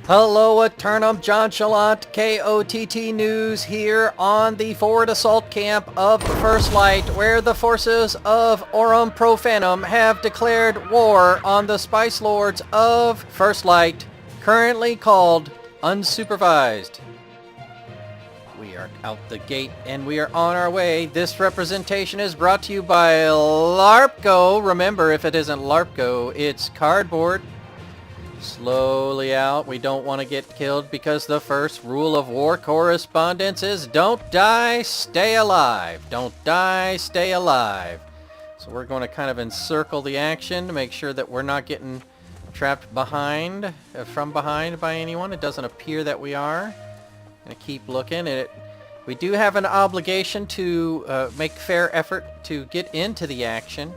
Hello, Eternum, JChalant, KOTT News here on the forward assault camp of the First Light, where the forces of Aurum Profanum have declared war on the Spice Lords of First Light, currently called Unsupervised. We are out the gate and we are on our way. This representation is brought to you by LARPGO. Remember, if it isn't LARPGO, it's cardboard. Slowly out. We don't want to get killed because the first rule of war correspondence is don't die, stay alive. Don't die, stay alive. So we're going to kind of encircle the action to make sure that we're not getting trapped from behind by anyone. It doesn't appear that we are. Gonna keep looking. We do have an obligation to make fair effort to get into the action.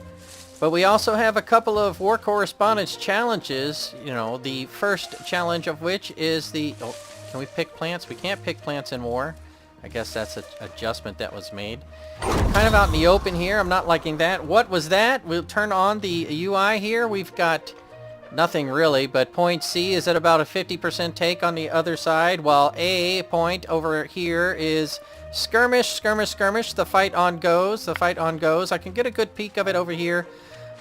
But we also have a couple of war correspondence challenges, the first challenge of which is can we pick plants? We can't pick plants in war. I guess that's an adjustment that was made. Kind of out in the open here. I'm not liking that. What was that? We'll turn on the UI here. We've got nothing really, but point C is at about a 50% take on the other side, while A point over here is skirmish, skirmish, skirmish. The fight on goes. The fight on goes. I can get a good peek of it over here.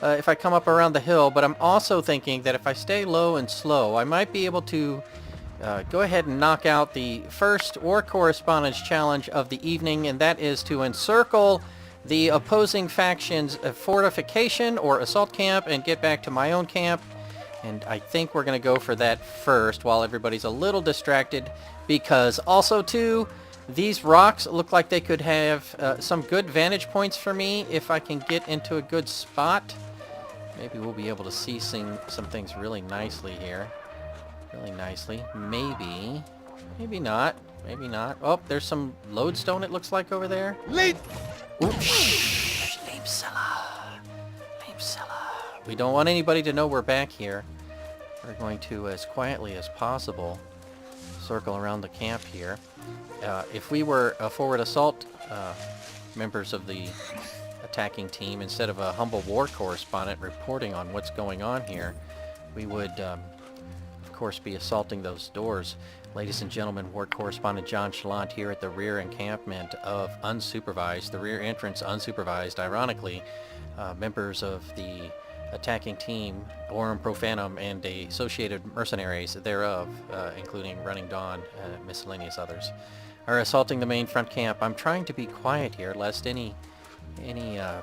If I come up around the hill, but I'm also thinking that if I stay low and slow, I might be able to go ahead and knock out the first war correspondence challenge of the evening, and that is to encircle the opposing faction's fortification or assault camp and get back to my own camp. And I think we're going to go for that first while everybody's a little distracted, because also too, these rocks look like they could have some good vantage points for me if I can get into a good spot. Maybe we'll be able to see some things really nicely here. Really nicely. Maybe. Maybe not. Maybe not. Oh, there's some lodestone it looks like over there. Late! Ooh, shh! We don't want anybody to know we're back here. We're going to, as quietly as possible, circle around the camp here. If we were a forward assault members of the attacking team, instead of a humble war correspondent reporting on what's going on here, we would, of course, be assaulting those doors. Ladies and gentlemen, war correspondent JChalant here at the rear encampment of Unsupervised, the rear entrance Unsupervised. Ironically, members of the attacking team, Aurum Profanum, and the associated mercenaries thereof, including Running Dawn and miscellaneous others, are assaulting the main front camp. I'm trying to be quiet here, lest any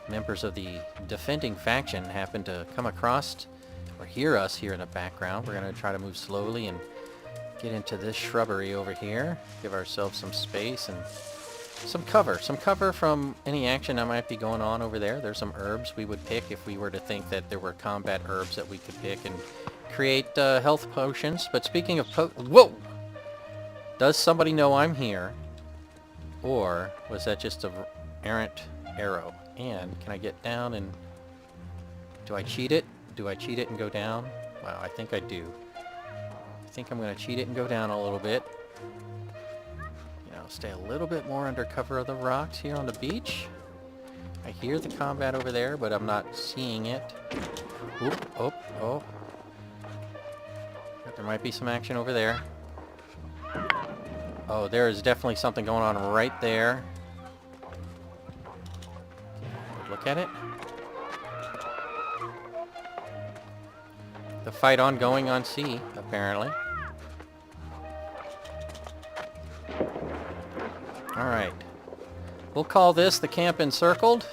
members of the defending faction happen to come across or hear us here in the background. We're going to try to move slowly and get into this shrubbery over here, give ourselves some space and some cover from any action that might be going on over there. There's some herbs we would pick if we were to think that there were combat herbs that we could pick and create health potions. But speaking of whoa! Does somebody know I'm here? Or was that just a errant arrow? And can I get down and... do I cheat it? Do I cheat it and go down? Wow, I think I do. I think I'm going to cheat it and go down a little bit. Stay a little bit more under cover of the rocks here on the beach. I hear the combat over there, but I'm not seeing it. Oop, oh. There might be some action over there. Oh, there is definitely something going on right there. Look at it. The fight ongoing on sea, apparently. Alright. We'll call this the camp encircled.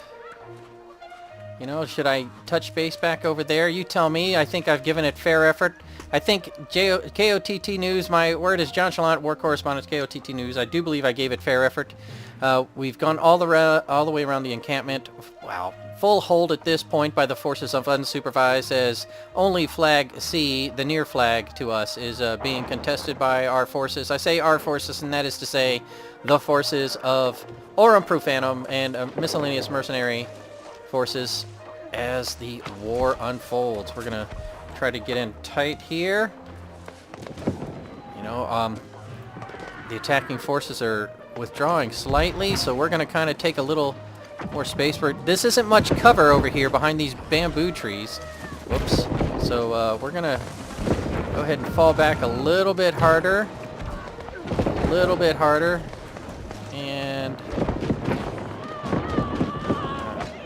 Should I touch base back over there? You tell me. I think I've given it fair effort. I think KOTT News, my word is JChalant, war correspondent, KOTT News. I do believe I gave it fair effort. We've gone all the way around the encampment. Wow. Full hold at this point by the forces of Unsupervised, as only flag C, the near flag to us, is being contested by our forces. I say our forces, and that is to say the forces of Aurum Profanum and miscellaneous mercenary forces as the war unfolds. We're going to try to get in tight here. The attacking forces are withdrawing slightly, so we're going to kind of take a little more space. This isn't much cover over here behind these bamboo trees. Whoops. So we're going to Go ahead and fall back a little bit harder. A little bit harder. And...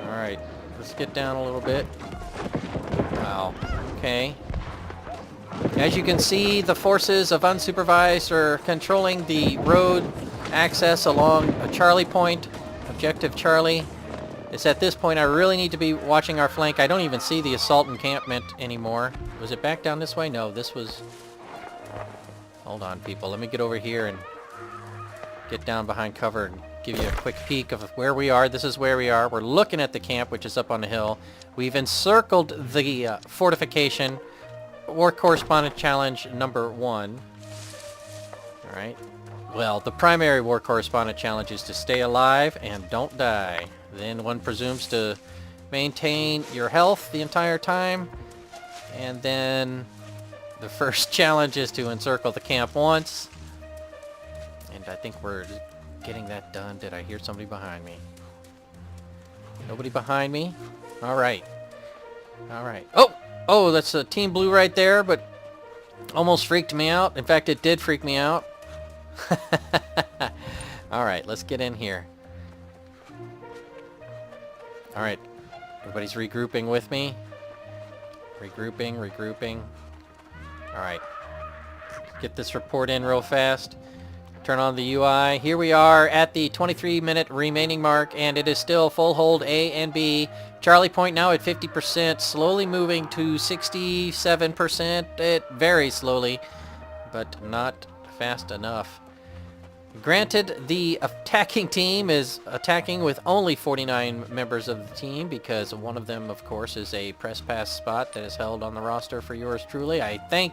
Alright, let's get down a little bit. Wow. Okay. As you can see, the forces of Unsupervised are controlling the road access along a Charlie point. Objective Charlie. It's at this point I really need to be watching our flank. I don't even see the assault encampment anymore. Was it back down this way? No, this was... Hold on, people. Let me get over here and get down behind cover and give you a quick peek of where we are. This is where we are. We're looking at the camp, which is up on the hill. We've encircled the fortification. War Correspondent Challenge number 1. Alright. Well, the primary War Correspondent Challenge is to stay alive and don't die. Then one presumes to maintain your health the entire time. And then the first challenge is to encircle the camp once. And I think we're getting that done. Did I hear somebody behind me? Nobody behind me? Alright. Alright. Oh! Oh, that's a Team Blue right there, but almost freaked me out. In fact, it did freak me out. Alright, let's get in here. Alright, everybody's regrouping with me. Regrouping. Alright, get this report in real fast. Turn on the UI. Here we are at the 23-minute remaining mark, and it is still full hold A and B. Charlie Point now at 50%, slowly moving to 67%. It very slowly, but not fast enough. Granted, the attacking team is attacking with only 49 members of the team because one of them, of course, is a press pass spot that is held on the roster for yours truly. I thank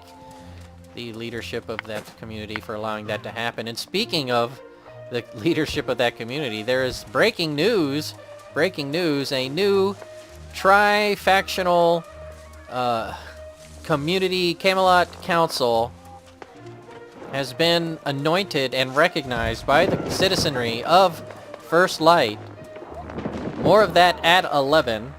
the leadership of that community for allowing that to happen. And speaking of the leadership of that community, there is breaking news, a new tri-factional community Camelot Council has been anointed and recognized by the citizenry of First Light. More of that at 11.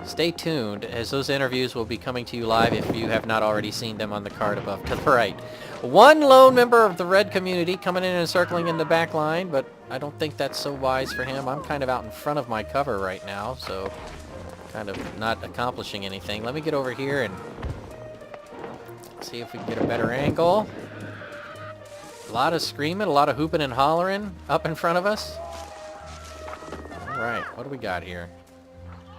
Stay tuned, as those interviews will be coming to you live if you have not already seen them on the card above to the right. One lone member of the red community coming in and circling in the back line, but I don't think that's so wise for him. I'm kind of out in front of my cover right now, so kind of not accomplishing anything. Let me get over here and see if we can get a better angle. A lot of screaming, a lot of hooping and hollering up in front of us. Alright, what do we got here?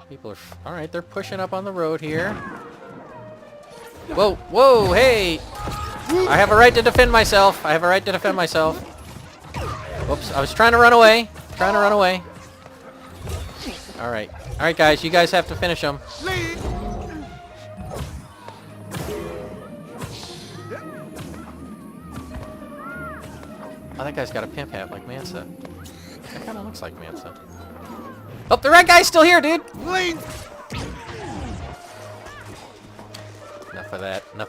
People are... Alright, they're pushing up on the road here. Whoa, whoa, hey! I have a right to defend myself. Whoops, I was trying to run away. Alright. Alright, guys, you guys have to finish them. Oh, that guy's got a pimp hat like Mansa. That kind of looks like Mansa. Oh, the red guy's still here, dude! Enough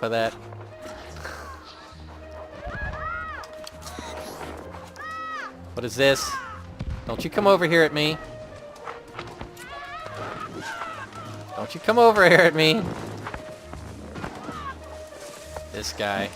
of that. What is this? Don't you come over here at me. This guy.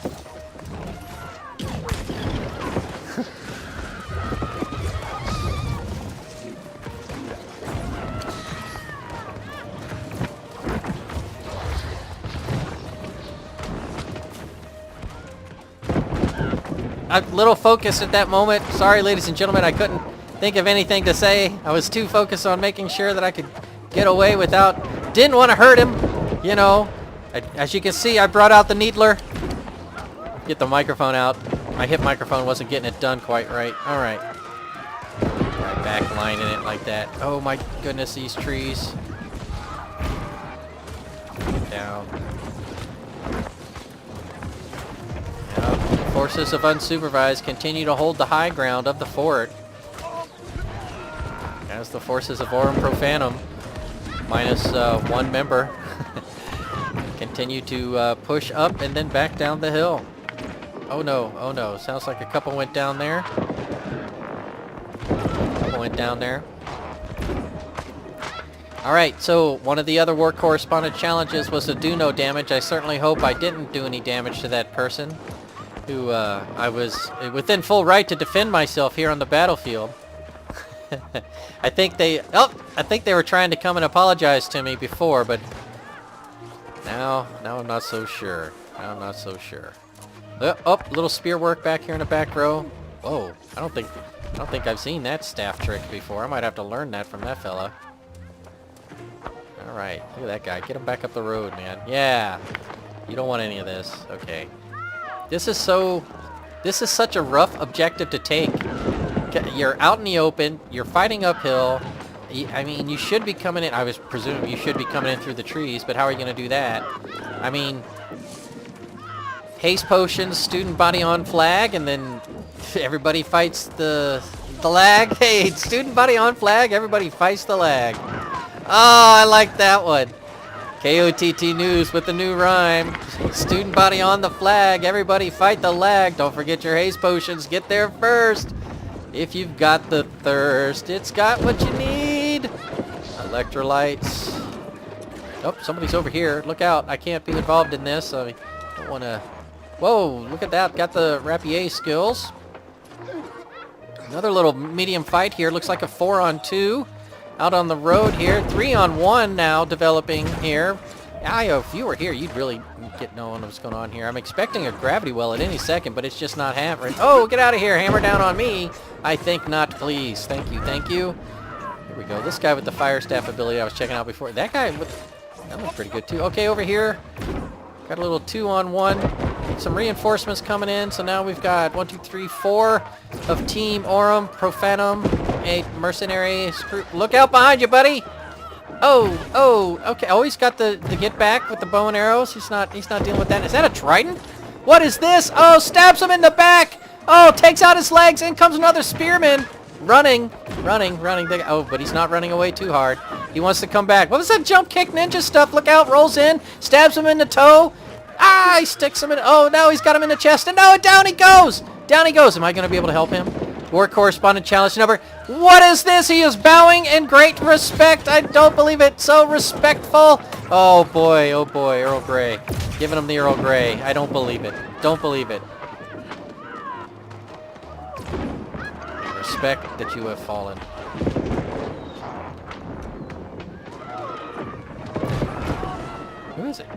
A little focused at that moment. Sorry, ladies and gentlemen, I couldn't think of anything to say. I was too focused on making sure that I could get away without... Didn't want to hurt him, you know. As you can see, I brought out the needler. Get the microphone out. My hip microphone wasn't getting it done quite right. Alright. Right, back lining it like that. Oh my goodness, these trees. Get down. Forces of Unsupervised continue to hold the high ground of the fort. As the forces of Aurum Profanum, minus one member, continue to push up and then back down the hill. Oh no. Sounds like a couple went down there. Alright, so one of the other war correspondent challenges was to do no damage. I certainly hope I didn't do any damage to that person who I was within full right to defend myself here on the battlefield. I think they were trying to come and apologize to me before, but now I'm not so sure. Now I'm not so sure. Oh, little spear work back here in the back row. Whoa, I don't think I've seen that staff trick before. I might have to learn that from that fella. Alright, look at that guy. Get him back up the road, man. Yeah. You don't want any of this. Okay. This is such a rough objective to take. You're out in the open. You're fighting uphill. I mean, you should be coming in. I was presuming you should be coming in through the trees, but how are you going to do that? I mean, haste potions, student body on flag, and then everybody fights the lag. Hey, student body on flag, everybody fights the lag. Oh, I like that one. KOTT News with the new rhyme. Student body on the flag, everybody fight the lag. Don't forget your haste potions, get there first. If you've got the thirst, it's got what you need. Electrolytes. Oh, somebody's over here. Look out, I can't be involved in this. I don't want to... Whoa, look at that. Got the rapier skills. Another little medium fight here. Looks like a 4-on-2. Out on the road here. 3-on-1 now developing here. Ayo, if you were here, you'd really get knowing what's going on here. I'm expecting a gravity well at any second, but it's just not hammering. Oh, get out of here. Hammer down on me. I think not, please. Thank you, thank you. Here we go. This guy with the fire staff ability I was checking out before. That guy with... That looks pretty good, too. Okay, over here. Got a little 2-on-1. Some reinforcements coming in. So now we've got 1, 2, 3, 4 of Team Aurum Profanum. A mercenary. Look out behind you, buddy. Oh, okay. Oh, he's got the get back with the bow and arrows. He's not dealing with that. Is that a trident? What is this? Oh, stabs him in the back. Oh, takes out his legs. In comes another spearman. Running. Oh, but he's not running away too hard. He wants to come back. What was that jump kick ninja stuff? Look out, rolls in, stabs him in the toe. Ah, he sticks him in. Oh, no, he's got him in the chest. And no, down he goes. Down he goes. Am I going to be able to help him? War correspondent challenge number. What is this? He is bowing in great respect. I don't believe it. So respectful. Oh boy, Earl Grey. Giving him the Earl Grey. I don't believe it. Don't believe it. Respect that you have fallen. Who is it?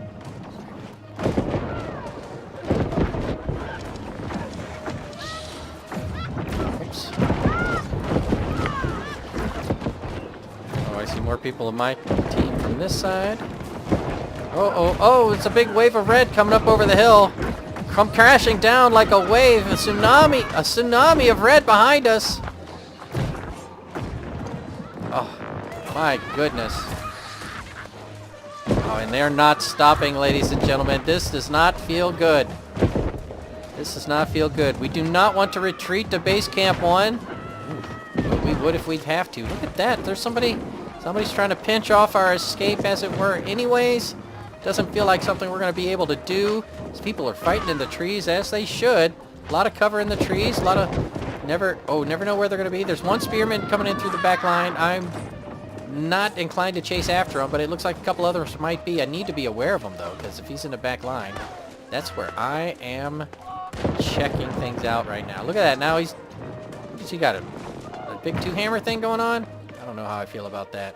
Oh, I see more people in my team from this side. Oh, it's a big wave of red coming up over the hill. Come crashing down like a wave, a tsunami of red behind us. Oh, my goodness. Oh, and they're not stopping, ladies and gentlemen. This does not feel good. This does not feel good. We do not want to retreat to base camp 1. But we would if we'd have to. Look at that. There's somebody's trying to pinch off our escape, as it were. Anyways, doesn't feel like something we're going to be able to do. These people are fighting in the trees, as they should. A lot of cover in the trees. A lot of never know where they're going to be. There's one spearman coming in through the back line. I'm not inclined to chase after him, but it looks like a couple others might be. I need to be aware of him, though, because if he's in the back line, that's where I am checking things out right now. Look at that. Now he's got a big two-hammer thing going on. I don't know how I feel about that.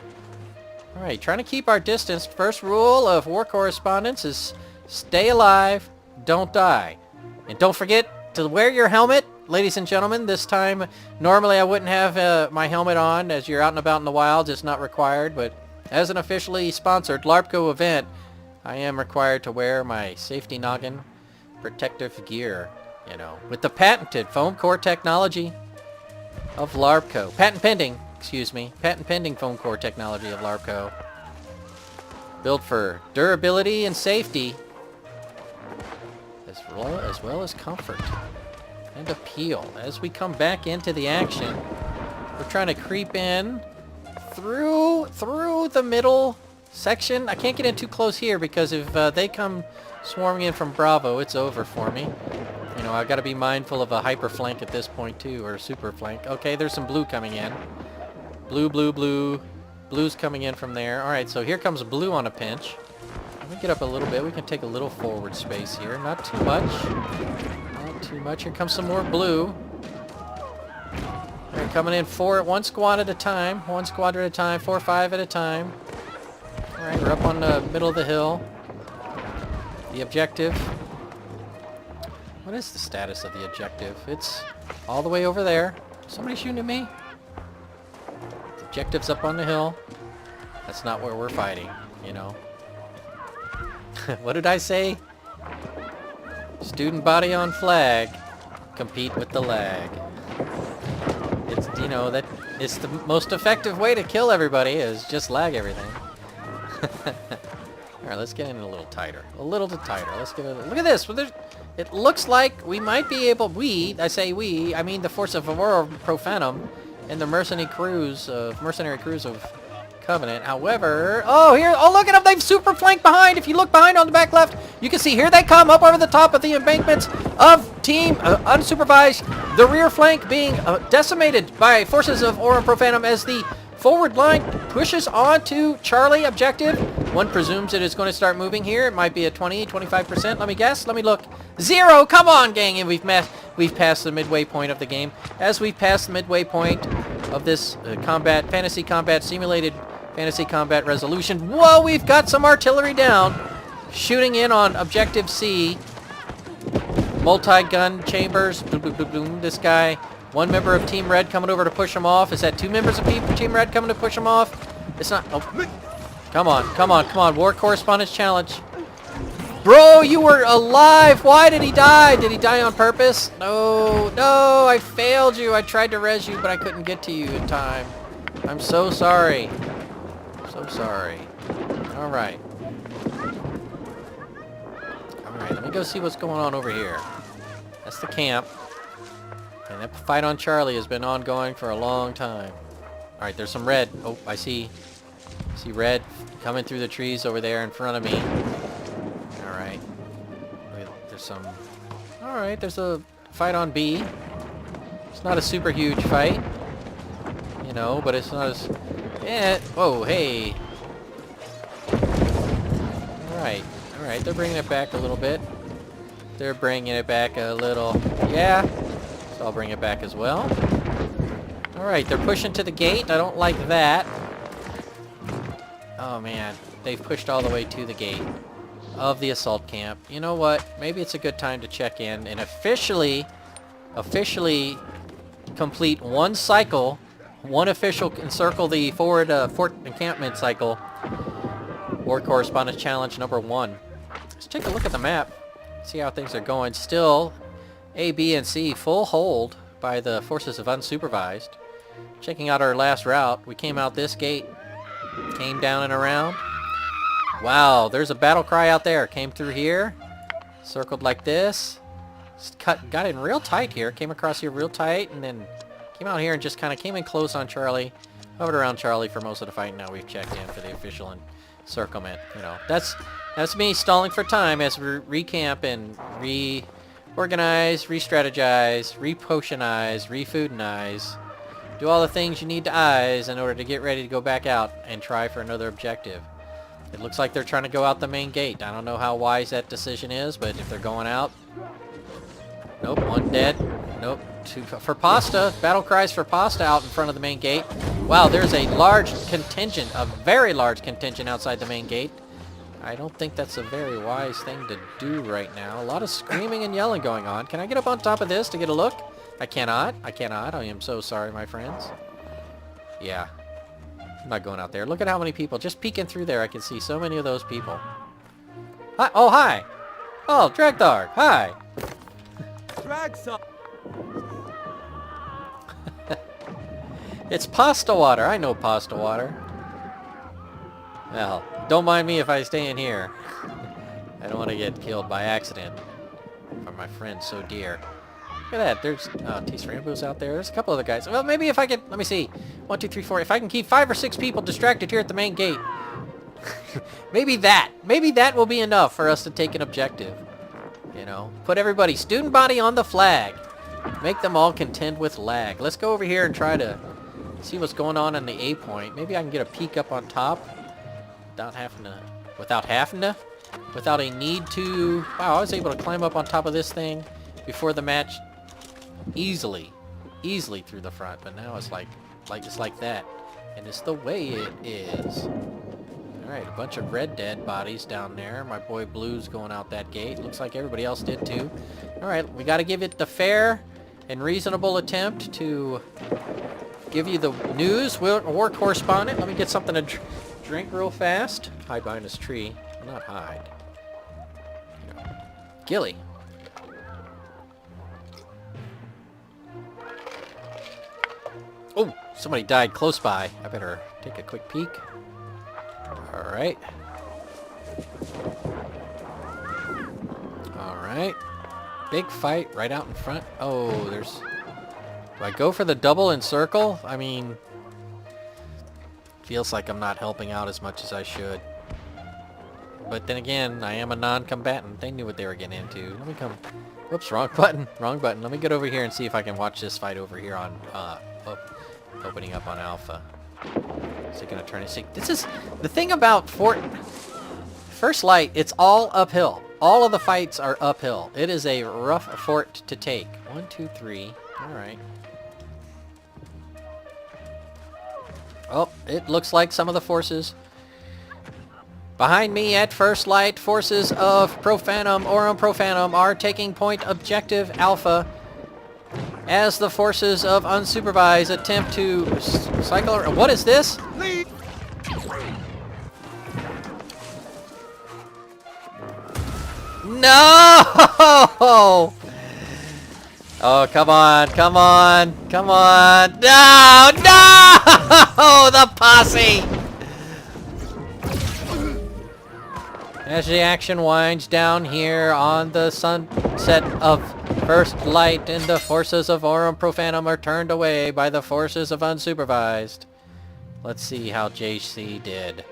All right, trying to keep our distance. First rule of war correspondence is stay alive, don't die. And don't forget to wear your helmet, ladies and gentlemen. This time, normally I wouldn't have my helmet on, as you're out and about in the wild. It's not required, but as an officially sponsored LARPCO event, I am required to wear my safety noggin protective gear, you know, with the patented foam core technology of LARPCO. Patent pending foam core technology of LARPCO. Built for durability and safety, as well as comfort and appeal. As we come back into the action, we're trying to creep in through the middle section. I can't get in too close here because if they come swarming in from Bravo, it's over for me. You know, I've got to be mindful of a hyper flank at this point too, or a super flank. Okay, there's some blue coming in. Blue. Blue's coming in from there. All right, so here comes blue on a pinch. Let me get up a little bit. We can take a little forward space here. Not too much. Not too much. Here comes some more blue. All right, coming in one squad at a time. One squadron at a time. 4 or 5 at a time. All right, we're up on the middle of the hill. The objective. What is the status of the objective? It's all the way over there. Somebody shooting at me? The objective's up on the hill. That's not where we're fighting, you know. What did I say? Student body on flag. Compete with the lag. It's, you know, that it's the most effective way to kill everybody is just lag everything. Alright, let's get in a little tighter. A little tighter. Let's get look at this. It looks like we might be able, I say we, I mean the force of Aurora Profanum and the mercenary crews of Covenant. However, oh look at them, they've super flanked behind. If you look behind on the back left, you can see here they come up over the top of the embankments of Team Unsupervised. The rear flank being decimated by forces of Aurora Profanum as the forward line pushes on to Charlie objective. One presumes it is going to start moving here. It might be a 20-25%. Let me guess. Let me look. 0. Come on, gang. And we've passed the midway point of the game. As we've passed the midway point of this fantasy combat simulated fantasy combat resolution. Whoa, we've got some artillery down. Shooting in on objective C. Multi-gun chambers. Boom, boom, boom, boom. This guy. One member of Team Red coming over to push him off. Is that 2 members of Team Red coming to push him off? It's not. Oh. Come on, come on, come on. War Correspondence Challenge. Bro, you were alive. Why did he die? Did he die on purpose? No, no, I failed you. I tried to res you, but I couldn't get to you in time. I'm so sorry. So sorry. All right. All right, let me go see what's going on over here. That's the camp. And that fight on Charlie has been ongoing for a long time. All right, there's some red. Oh, I see red coming through the trees over there in front of me. All right. There's some... All right, there's a fight on B. It's not a super huge fight. You know, but it's not as... Yeah. Whoa, hey. All right. All right, they're bringing it back a little bit. They're bringing it back a little... Yeah. So I'll bring it back as well. All right, they're pushing to the gate. I don't like that. Oh man, they've pushed all the way to the gate of the assault camp. You know what? Maybe it's a good time to check in and officially complete one cycle, one official encircle the forward fort encampment cycle. War Correspondence Challenge number 1. Let's take a look at the map, see how things are going. Still, A, B, and C full hold by the forces of Unsupervised. Checking out our last route, we came out this gate. Came down and around. Wow, there's a battle cry out there. Came through here. Circled like this. Got in real tight here. Came across here real tight and then came out here and just kind of came in close on Charlie. Hovered around Charlie for most of the fight. Now we've checked in for the official encirclement. You know, that's me stalling for time as we recamp and reorganize, re-strategize, re-potionize, re-foodinize. Do all the things you need to eyes in order to get ready to go back out and try for another objective. It looks like they're trying to go out the main gate. I don't know how wise that decision is, but if they're going out... Nope, 1 dead. Nope, 2 for pasta. Battle cries for pasta out in front of the main gate. Wow, there's a large contingent, a very large contingent outside the main gate. I don't think that's a very wise thing to do right now. A lot of screaming and yelling going on. Can I get up on top of this to get a look? I cannot. I cannot. I am so sorry, my friends. Yeah. I'm not going out there. Look at how many people. Just peeking through there, I can see so many of those people. Hi. Oh, hi. Oh, Dragdog. Hi. Dragson. It's pasta water. I know pasta water. Well, don't mind me if I stay in here. I don't want to get killed by accident. For my friend so dear. Look at that. There's T Rambo's out there. There's a couple other guys. Well, maybe if I can... Let me see. 1, 2, 3, 4. If I can keep 5 or 6 people distracted here at the main gate. Maybe that will be enough for us to take an objective. You know? Put everybody... Student body on the flag. Make them all contend with lag. Let's go over here and try to see what's going on in the A point. Maybe I can get a peek up on top without a need to. Wow, I was able to climb up on top of this thing before the match easily through the front, but now it's like that, and it's the way it is. All right, a bunch of red dead bodies down there. My boy Blue's going out that gate. Looks like everybody else did too. All right, we got to give it the fair and reasonable attempt to give you the news. War correspondent, let me get something to drink real fast. Hide behind this tree. Well, not hide. Gilly. Oh, somebody died close by. I better take a quick peek. Alright. Alright. Big fight right out in front. Oh, there's... Do I go for the double and circle? I mean... Feels like I'm not helping out as much as I should. But then again, I am a non-combatant. They knew what they were getting into. Let me come... Whoops, wrong button. Wrong button. Let me get over here and see if I can watch this fight over here on... opening up on Alpha. Is it going to turn and see? This is... The thing about First Light, it's all uphill. All of the fights are uphill. It is a rough fort to take. 1, 2, 3. Alright. Oh, it looks like some of the forces behind me at First Light, forces of Profanum, Aurum Profanum, are taking point objective Alpha as the forces of Unsupervised attempt to cycle around. What is this? No! Oh, come on, come on, come on. No, no! The posse! As the action winds down here on the sunset of First Light, and the forces of Aurum Profanum are turned away by the forces of Unsupervised. Let's see how JC did.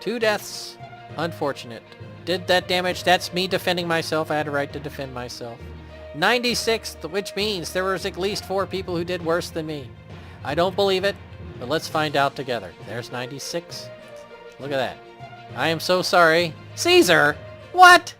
2 deaths. Unfortunate. Did that damage. That's me defending myself. I had a right to defend myself. 96th, which means there was at least 4 people who did worse than me. I don't believe it, but let's find out together. There's 96. Look at that. I am so sorry. Caesar? What?